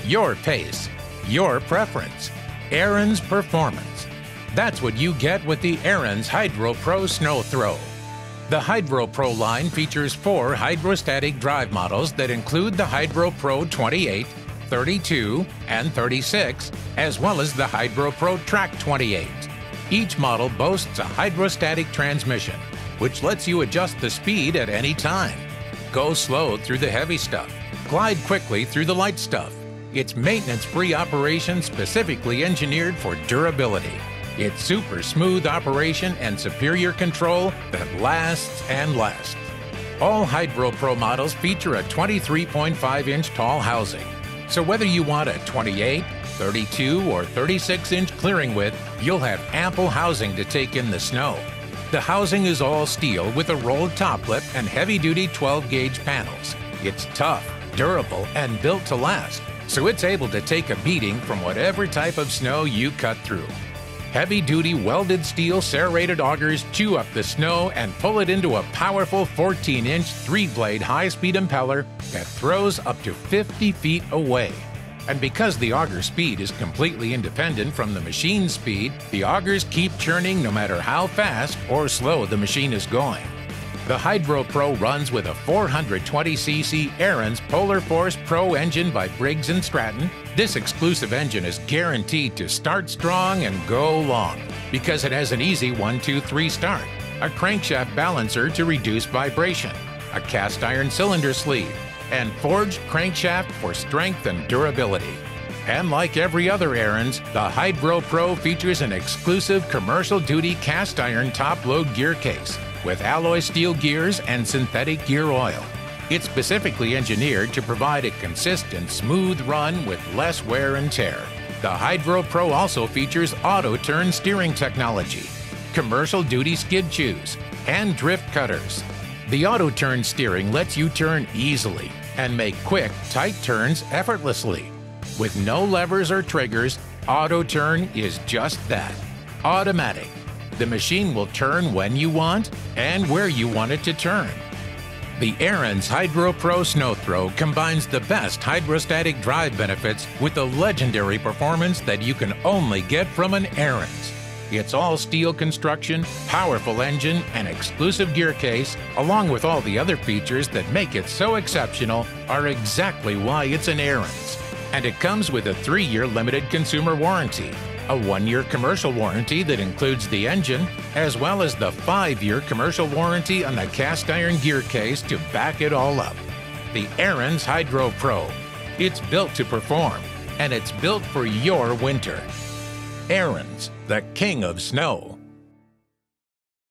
your pace, your preference. Ariens Performance. That's what you get with the Ariens Hydro Pro Snow Throw. The Hydro Pro line features 4 hydrostatic drive models that include the Hydro Pro 28, 32, and 36, as well as the Hydro Pro Track 28. Each model boasts a hydrostatic transmission, which lets you adjust the speed at any time. Go slow through the heavy stuff. Glide quickly through the light stuff. It's maintenance-free operation specifically engineered for durability. It's super smooth operation and superior control that lasts and lasts. All Hydro Pro models feature a 23.5-inch tall housing. So whether you want a 28, 32, or 36-inch clearing width, you'll have ample housing to take in the snow. The housing is all steel with a rolled top lip and heavy-duty 12-gauge panels. It's tough, durable, and built to last, so it's able to take a beating from whatever type of snow you cut through. Heavy-duty welded steel serrated augers chew up the snow and pull it into a powerful 14-inch 3-blade high-speed impeller that throws up to 50 feet away. And because the auger speed is completely independent from the machine's speed, the augers keep churning no matter how fast or slow the machine is going. The Hydro Pro runs with a 420cc Ariens Polar Force Pro engine by Briggs & Stratton. This exclusive engine is guaranteed to start strong and go long because it has an easy 1-2-3 start, a crankshaft balancer to reduce vibration, a cast iron cylinder sleeve, and forged crankshaft for strength and durability. And like every other Ariens, the Hydro Pro features an exclusive commercial-duty cast iron top-load gear case with alloy steel gears and synthetic gear oil. It's specifically engineered to provide a consistent, smooth run with less wear and tear. The Hydro Pro also features auto-turn steering technology, commercial-duty skid chews, and drift cutters. The auto-turn steering lets you turn easily and make quick, tight turns effortlessly. With no levers or triggers, auto-turn is just that, automatic. The machine will turn when you want and where you want it to turn. The Ariens Hydro Pro Snow Throw combines the best hydrostatic drive benefits with the legendary performance that you can only get from an Ariens. Its all-steel construction, powerful engine, and exclusive gear case, along with all the other features that make it so exceptional, are exactly why it's an Ariens. And it comes with a 3-year limited consumer warranty, a 1-year commercial warranty that includes the engine, as well as the 5-year commercial warranty on the cast iron gear case to back it all up. The Ariens Hydro Pro. It's built to perform, and it's built for your winter. Ariens, the king of snow.